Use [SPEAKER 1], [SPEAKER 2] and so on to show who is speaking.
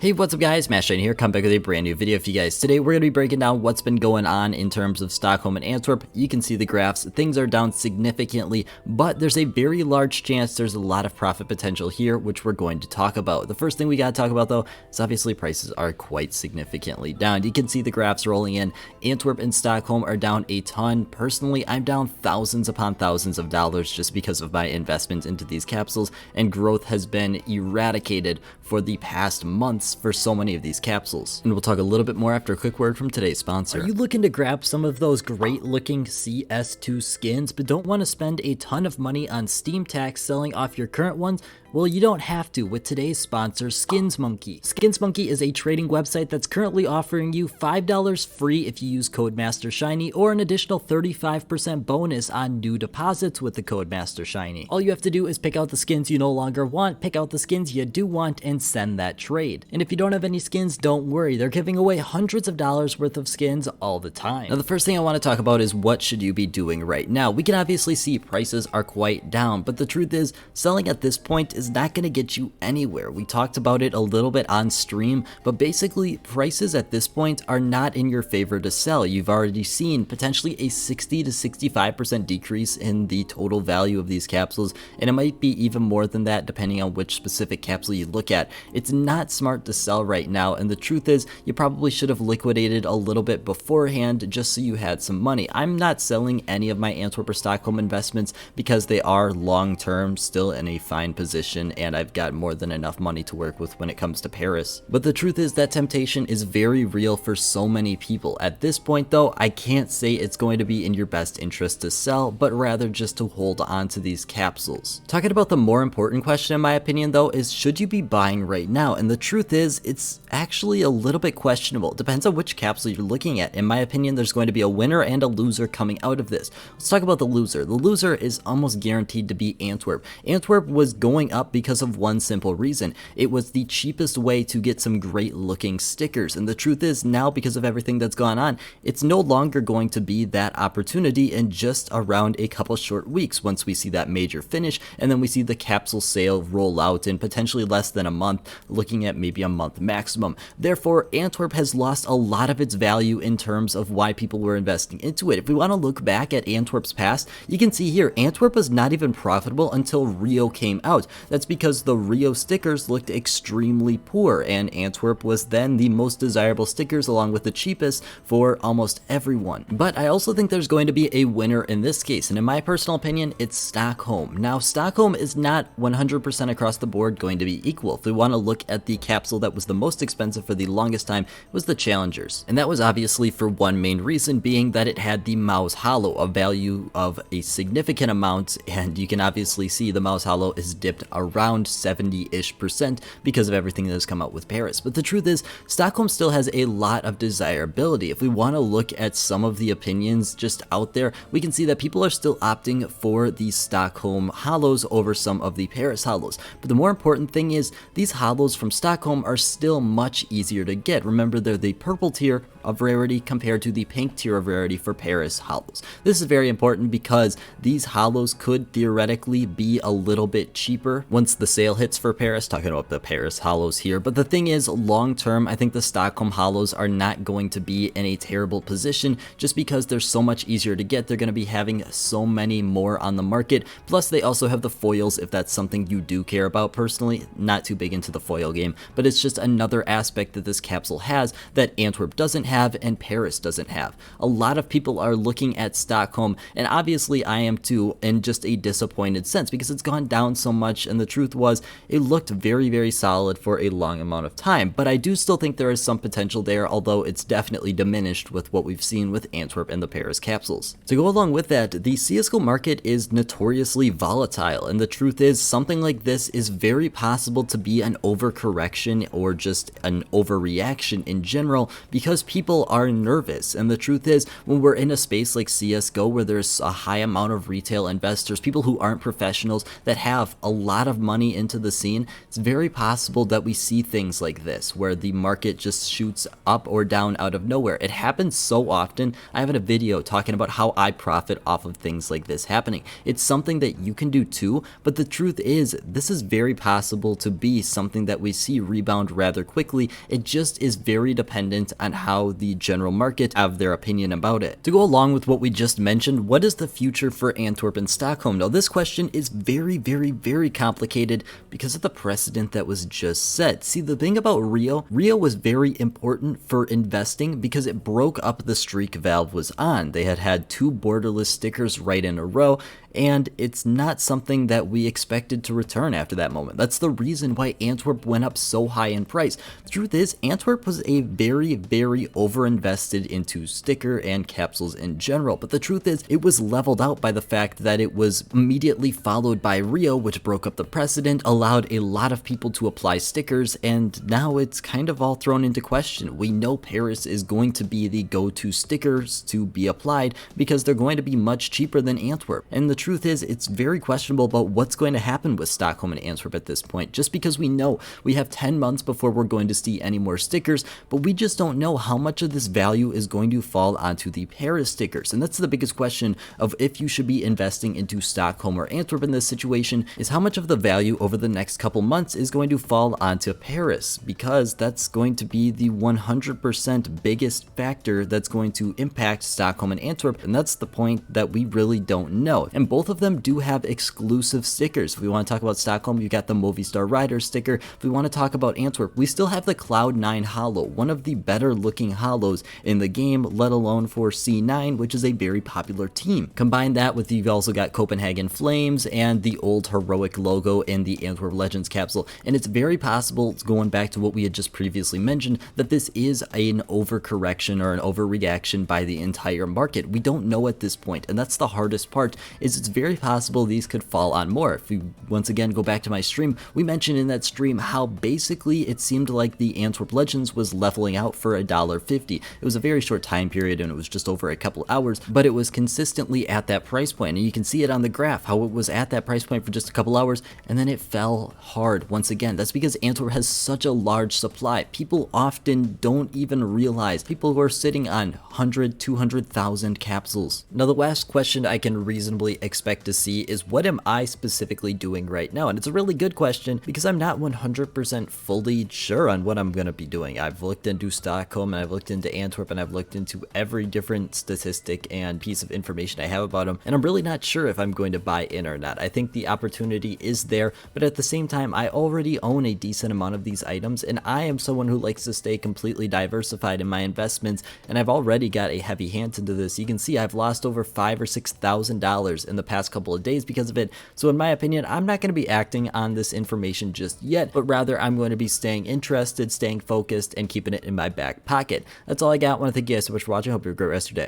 [SPEAKER 1] Hey, what's up guys, Mashine here, come back with a brand new video for you guys. Today we're going to be breaking down what's been going on in terms of Stockholm and Antwerp. You can see the graphs, things are down significantly, but there's a very large chance there's a lot of profit potential here, which we're going to talk about. The first thing we got to talk about though, is obviously prices are quite significantly down. You can see the graphs rolling in. Antwerp and Stockholm are down a ton. Personally, I'm down thousands upon thousands of dollars just because of my investment into these capsules, and growth has been eradicated for the past months for so many of these capsules. And we'll talk a little bit more after a quick word from today's sponsor. Are you looking to grab some of those great looking CS2 skins but don't want to spend a ton of money on Steam tax selling off your current ones? Well, you don't have to with today's sponsor, SkinsMonkey. SkinsMonkey is a trading website that's currently offering you $5 free if you use code MasterShiny, or an additional 35% bonus on new deposits with the code MasterShiny. All you have to do is pick out the skins you no longer want, pick out the skins you do want, and send that trade. And if you don't have any skins, don't worry, they're giving away hundreds of dollars worth of skins all the time. Now, the first thing I want to talk about is what should you be doing right now. We can obviously see prices are quite down, but the truth is, selling at this point is not going to get you anywhere. We talked about it a little bit on stream, but basically prices at this point are not in your favor to sell. You've already seen potentially a 60 to 65% decrease in the total value of these capsules, and it might be even more than that depending on which specific capsule you look at. It's not smart to sell right now, and the truth is you probably should have liquidated a little bit beforehand just so you had some money. I'm not selling any of my Antwerp or Stockholm investments because they are long-term still in a fine position, and I've got more than enough money to work with when it comes to Paris. But the truth is that temptation is very real for so many people. At this point though, I can't say it's going to be in your best interest to sell, but rather just to hold on to these capsules. Talking about the more important question in my opinion though is, should you be buying right now? And the truth is, it's actually a little bit questionable. It depends on which capsule you're looking at. In my opinion, there's going to be a winner and a loser coming out of this. Let's talk about the loser. The loser is almost guaranteed to be Antwerp. Antwerp was going up because of one simple reason. It was the cheapest way to get some great looking stickers, and the truth is now, because of everything that's gone on, it's no longer going to be that opportunity in just around a couple short weeks once we see that major finish, and then we see the capsule sale roll out in potentially less than a month, looking at maybe a month maximum. Therefore, Antwerp has lost a lot of its value in terms of why people were investing into it. If we want to look back at Antwerp's past, you can see here Antwerp was not even profitable until Rio came out. That's because the Rio stickers looked extremely poor, and Antwerp was then the most desirable stickers along with the cheapest for almost everyone. But I also think there's going to be a winner in this case, and in my personal opinion, it's Stockholm. Now, Stockholm is not 100% across the board going to be equal. If we want to look at the capsule that was the most expensive for the longest time, it was the Challengers. And that was obviously for one main reason, being that it had the Mouse Hollow, a value of a significant amount, and you can obviously see the Mouse Hollow is dipped around 70-ish% because of everything that has come out with Paris. But the truth is, Stockholm still has a lot of desirability. If we want to look at some of the opinions just out there, we can see that people are still opting for the Stockholm hollows over some of the Paris hollows. But the more important thing is, these hollows from Stockholm are still much easier to get. Remember, they're the purple tier of rarity compared to the pink tier of rarity for Paris hollows. This is very important because these hollows could theoretically be a little bit cheaper once the sale hits for Paris, talking about the Paris hollows here. But the thing is, long term, I think the Stockholm hollows are not going to be in a terrible position just because they're so much easier to get. They're going to be having so many more on the market. Plus, they also have the foils if that's something you do care about. Personally, not too big into the foil game, but it's just another aspect that this capsule has that Antwerp doesn't have and Paris doesn't have. A lot of people are looking at Stockholm, and obviously I am too, in just a disappointed sense because it's gone down so much, and the truth was it looked very, very solid for a long amount of time. But I do still think there is some potential there, although it's definitely diminished with what we've seen with Antwerp and the Paris capsules. To go along with that, the CSGO market is notoriously volatile, and the truth is something like this is very possible to be an overcorrection or just an overreaction in general because people are nervous. And the truth is, when we're in a space like CSGO where there's a high amount of retail investors, people who aren't professionals that have a lot of money into the scene, it's very possible that we see things like this where the market just shoots up or down out of nowhere. It happens so often. I have a video talking about how I profit off of things like this happening. It's something that you can do too, but the truth is this is very possible to be something that we see rebound rebound rather quickly. It just is very dependent on how the general market have their opinion about it. To go along with what we just mentioned, what is the future for Antwerp and Stockholm? Now this question is very complicated because of the precedent that was just set. See, the thing about Rio was very important for investing because it broke up the streak Valve was on. They had two borderless stickers right in a row, and it's not something that we expected to return after that moment. That's the reason why Antwerp went up so high in price. The truth is, Antwerp was a very overinvested into sticker and capsules in general, but the truth is, it was leveled out by the fact that it was immediately followed by Rio, which broke up the precedent, allowed a lot of people to apply stickers, and now it's kind of all thrown into question. We know Paris is going to be the go-to stickers to be applied because they're going to be much cheaper than Antwerp, and the truth is, it's very questionable about what's going to happen with Stockholm and Antwerp at this point, just because we know we have 10 months before we're going to see any more stickers, but we just don't know how much of this value is going to fall onto the Paris stickers. And that's the biggest question of if you should be investing into Stockholm or Antwerp in this situation, is how much of the value over the next couple months is going to fall onto Paris, because that's going to be the 100% biggest factor that's going to impact Stockholm and Antwerp, and that's the point that we really don't know. And both of them do have exclusive stickers. If we want to talk about Stockholm, you got the Movistar Rider sticker. If we want to talk about Antwerp, we still have the Cloud9 Holo, one of the better looking holos in the game, let alone for C9, which is a very popular team. Combine that with, you've also got Copenhagen Flames and the old heroic logo in the Antwerp Legends capsule, and it's very possible, going back to what we had just previously mentioned, that this is an overcorrection or an overreaction by the entire market. We don't know at this point, and that's the hardest part, is it's very possible these could fall on more. If we once again go back to my stream, we mentioned in that stream how basically it seemed like the Antwerp Legends was leveling out for $1.50. It was a very short time period and it was just over a couple hours, but it was consistently at that price point, and you can see it on the graph how it was at that price point for just a couple hours and then it fell hard once again. That's because Antwerp has such a large supply. People often don't even realize, people who are sitting on 100, 200,000 capsules. Now the last question I can reasonably expect to see is, what am I specifically doing right now? And it's a really good question because I'm not 100% fully sure on what I'm going to be doing. I've looked into Stockholm and I've looked into Antwerp and I've looked into every different statistic and piece of information I have about them, and I'm really not sure if I'm going to buy in or not. I think the opportunity is there, but at the same time, I already own a decent amount of these items, and I am someone who likes to stay completely diversified in my investments, and I've already got a heavy hand into this. You can see I've lost over $5,000 or $6,000 in the past couple of days because of it. So in my opinion, I'm not going to be acting on this information just yet, but rather I'm going to be staying interested, staying focused, and keeping it in my back pocket. That's all I got. I want to thank you guys so much for watching. Hope you have a great rest of your day.